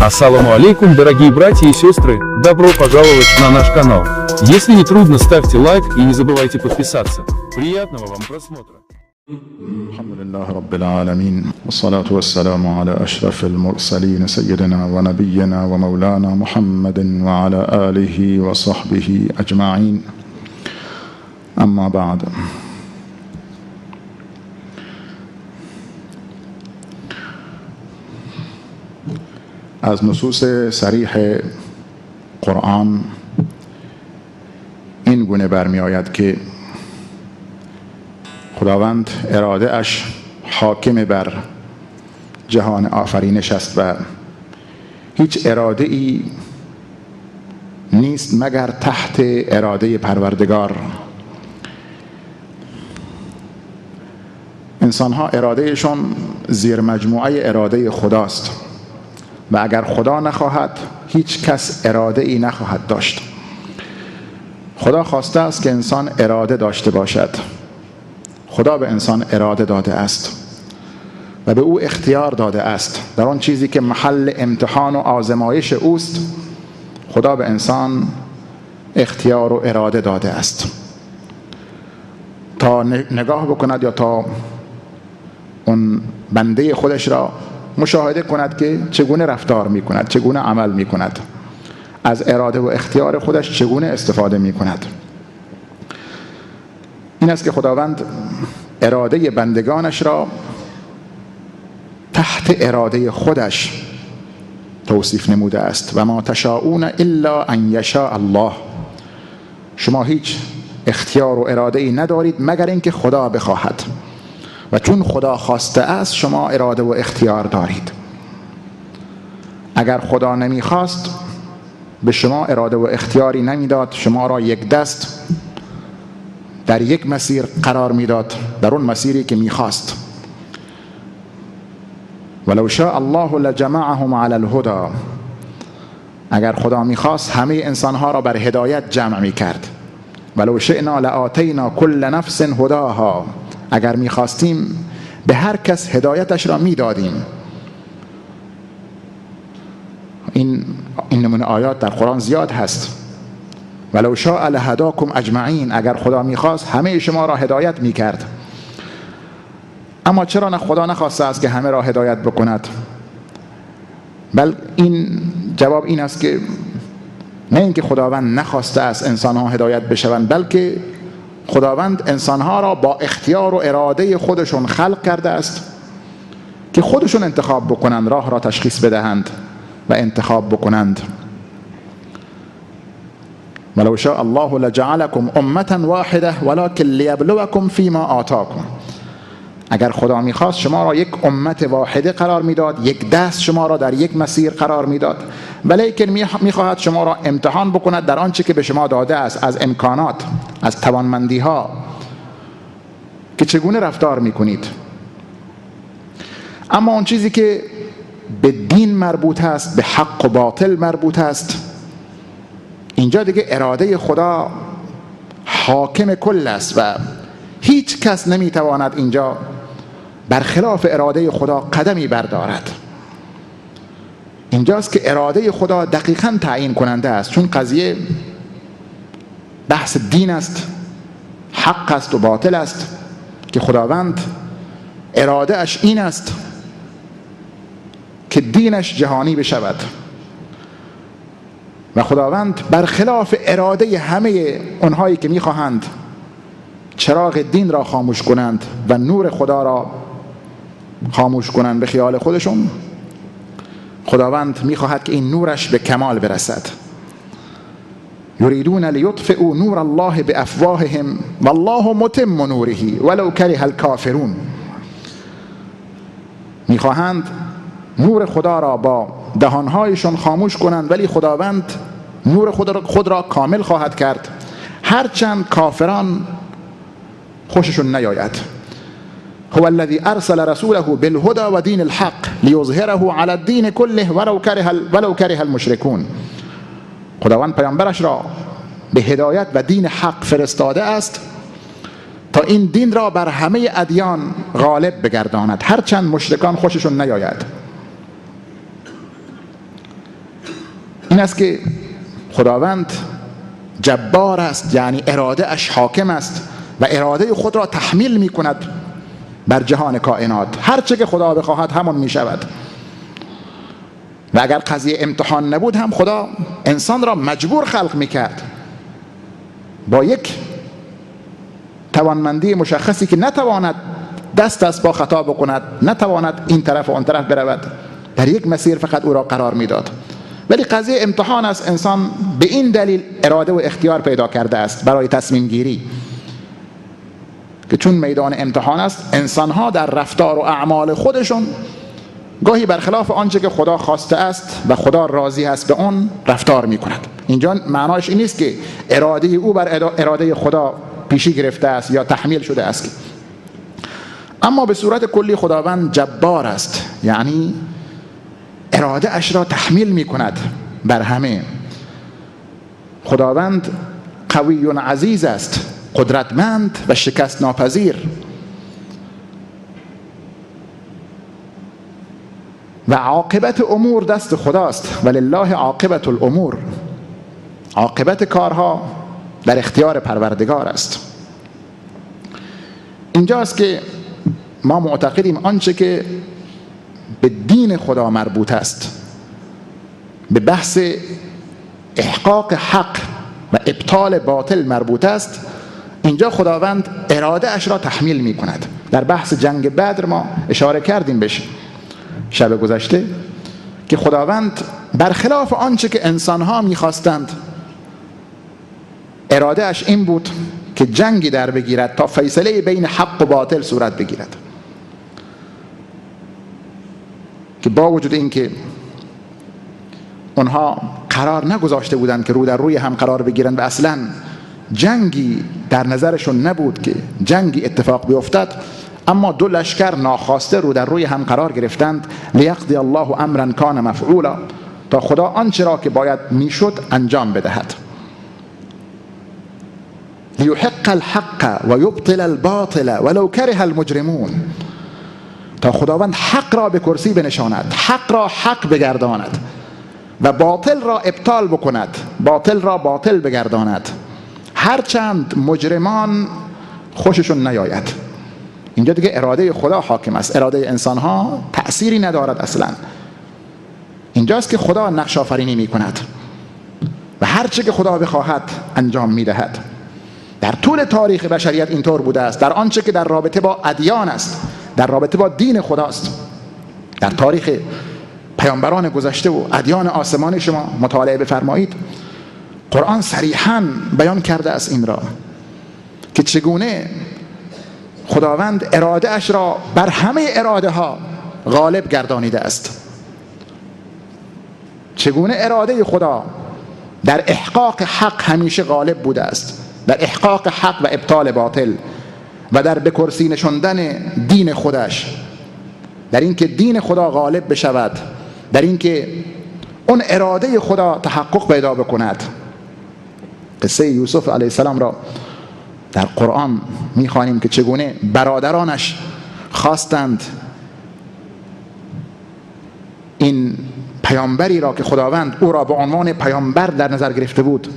Ассаламу алейкум, дорогие братья и сестры, добро пожаловать на наш канал. Если не трудно, ставьте лайк и не забывайте подписаться. Приятного вам просмотра. الحمد لله رب العالمين والصلاة والسلام على أشرف المرسلين سيدنا ونبينا ومولانا محمد وعلى آله وصحبه أجمعين أما بعد. از نصوص صریح قرآن این گونه برمی آید که خداوند اراده اش حاکم بر جهان آفرینش است و هیچ اراده ای نیست مگر تحت اراده پروردگار. انسان ها ارادهشون زیر مجموعه اراده خداست و اگر خدا نخواهد هیچ کس اراده ای نخواهد داشت. خدا خواسته است که انسان اراده داشته باشد. خدا به انسان اراده داده است و به او اختیار داده است در آن چیزی که محل امتحان و آزمایش اوست. خدا به انسان اختیار و اراده داده است تا نگاه بکند یا تا اون بنده خودش را مشاهده کند که چگونه رفتار می کند، چگونه عمل می کند، از اراده و اختیار خودش چگونه استفاده می کند. این است که خداوند اراده بندگانش را تحت اراده خودش توصیف نموده است. و ما تشاءون الا ان یشاء الله. شما هیچ اختیار و اراده ای ندارید مگر اینکه خدا بخواهد و چون خدا خواسته است شما اراده و اختیار دارید. اگر خدا نمیخواست به شما اراده و اختیاری نمیداد، شما را یک دست در یک مسیر قرار میداد، در اون مسیری که میخواست. ولو شاء الله لجمعهم علی الهدى. اگر خدا میخواست همه انسانها را بر هدایت جمع میکرد. ولو شئنا لآتینا کل نفس هداها. اگر میخواستیم به هر کس هدایتش را میدادیم. این نمونه آیات در قرآن زیاد هست. ولو شاء لهداکم اجمعین. اگر خدا میخواست همه شما را هدایت میکرد. اما چرا خدا نخواسته است که همه را هدایت بکند؟ بل این جواب این است که نه اینکه خداوند نخواسته است انسان ها هدایت بشوند، بلکه خداوند انسان ها را با اختیار و اراده خودشون خلق کرده است که خودشون انتخاب بکنند، راه را تشخیص بدهند و انتخاب بکنند. ولو شاء الله لجعلكم امة واحده ولكن ليبلوكم فيما آتاكم. اگر خدا میخواست شما را یک امت واحده قرار میداد، یک دست شما را در یک مسیر قرار میداد، ولیکن میخواهد شما را امتحان بکند در آنچه که به شما داده است از امکانات، از توانمندی ها، که چگونه رفتار میکنید. اما اون چیزی که به دین مربوط است، به حق و باطل مربوط است، اینجا دیگه اراده خدا حاکم کل است و هیچ کس نمیتواند اینجا برخلاف اراده خدا قدمی بردارد. اینجاست که اراده خدا دقیقاً تعیین کننده است، چون قضیه بحث دین است، حق است و باطل است که خداوند اراده اش این است که دینش جهانی بشود و خداوند برخلاف اراده همه اونهایی که میخواهند چراغ دین را خاموش کنند و نور خدا را خاموش کنند به خیال خودشون، خداوند میخواهد که این نورش به کمال برسد. یریدون لیطفئوا نور الله بافواههم والله متم نوره ولو کره الکافرون. میخواهند نور خدا را با دهانهایشان خاموش کنند، ولی خداوند نور خود را کامل خواهد کرد هرچند کافران خوششون نیاید. هو الذي ارسل رسوله بالهدى ودين الحق ليظهره على الدين كله ولو كره المشركون. خداوند پیامبرش را به هدایت و دین حق فرستاده است تا این دین را بر همه ادیان غالب بگرداند هرچند مشرکان خوششون نیاید. این است که خداوند جبار است، یعنی اراده اش حاکم است و اراده خود را تحمیل می کند بر جهان کائنات. هر چه که خدا بخواهد همون می شود. و اگر قضیه امتحان نبود هم خدا انسان را مجبور خلق می کرد با یک توانمندی مشخصی که نتواند دست با خطا بکند، نتواند این طرف و آن طرف برود، در یک مسیر فقط او را قرار میداد. ولی قضیه امتحان است. انسان به این دلیل اراده و اختیار پیدا کرده است برای تصمیم گیری، که چون میدان امتحان است انسانها در رفتار و اعمال خودشون گاهی برخلاف آنچه که خدا خواسته است و خدا راضی است به اون رفتار می کند. اینجا معناش این نیست که اراده او بر اراده خدا پیشی گرفته است یا تحمیل شده است، اما به صورت کلی خداوند جبار است، یعنی اراده اش را تحمیل می کند بر همه. خداوند قوی و عزیز است، قدرتمند و شکست ناپذیر. و عاقبت امور دست خداست، ولله عاقبت الامور. عاقبت کارها در اختیار پروردگار است. اینجاست که ما معتقدیم آنچه که به دین خدا مربوط است، به بحث احقاق حق و ابطال باطل مربوط است، اینجا خداوند اراده اش را تحمیل می کند. در بحث جنگ بدر ما اشاره کردیم بهش شب گذشته که خداوند برخلاف آنچه که انسانها می‌خواستند، اراده اش این بود که جنگی در بگیرد تا فیصله بین حق و باطل صورت بگیرد، که با وجود اینکه اونها قرار نگذاشته بودند که رو در روی هم قرار بگیرند و اصلا جنگی در نظرشون نبود که جنگی اتفاق بیفتد، اما دو لشکر ناخواسته رو در روی هم قرار گرفتند. لیقضی الله امرا کان مفعولا، تا خدا آنچه را که باید میشد انجام بدهد. لیحق الحق و یبطل الباطل ولو کره المجرمون، تا خداوند حق را به کرسی بنشاند، حق را حق بگرداند و باطل را ابطال بکند، باطل را باطل بگرداند، هرچند مجرمان خوششون نیاید. اینجا دیگه اراده خدا حاکم است، اراده انسان ها تأثیری ندارد اصلا. اینجاست که خدا نقش آفرینی می کند و هر چه که خدا بخواهد انجام می دهد. در طول تاریخ بشریت اینطور بوده است، در آنچه که در رابطه با ادیان است، در رابطه با دین خداست. در تاریخ پیامبران گذشته و ادیان آسمانی شما مطالعه بفرمایید، قرآن صریحاً بیان کرده است این را که چگونه خداوند اراده اش را بر همه اراده ها غالب گردانیده است. چگونه اراده خدا در احقاق حق همیشه غالب بوده است، در احقاق حق و ابطال باطل و در به کرسی نشاندن دین خودش، در اینکه دین خدا غالب بشود، در اینکه اون اراده خدا تحقق پیدا بکند. قصه یوسف علیه السلام را در قرآن میخوانیم که چگونه برادرانش خواستند این پیامبری را که خداوند او را به عنوان پیامبر در نظر گرفته بود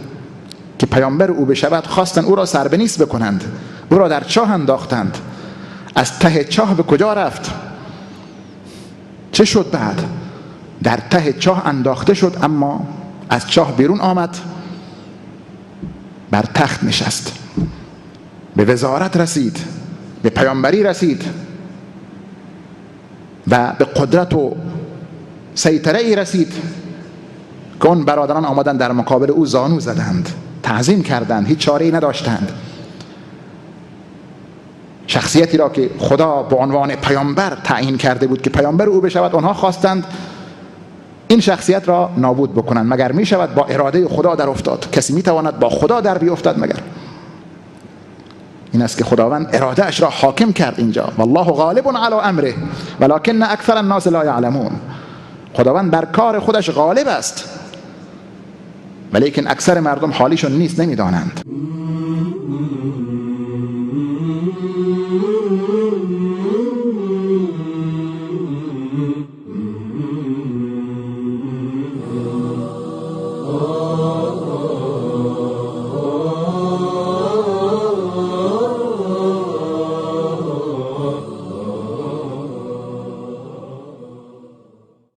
که پیامبر او بشود، خواستند او را سربنیست بکنند، او را در چاه انداختند. از ته چاه به کجا رفت؟ چه شد بعد؟ در ته چاه انداخته شد، اما از چاه بیرون آمد، بر تخت نشست، به وزارت رسید، به پیامبری رسید و به قدرت و سیطره ای رسید که اون برادران آمدن در مقابل او زانو زدند، تعظیم کردند، هیچ چاره‌ای نداشتند. شخصیتی را که خدا به عنوان پیامبر تعیین کرده بود که پیامبر او بشود، آنها خواستند این شخصیت را نابود بکنند. مگر می شود با اراده خدا در افتاد؟ کسی می تواند با خدا در بیفتد مگر؟ این است که خداوند اراده اش را حاکم کرد اینجا. والله غالب علی امره ولکن اکثر الناس لا یعلمون. خداوند بر کار خودش غالب است، ولیکن اکثر مردم حالیشون نیست، نمیدانند.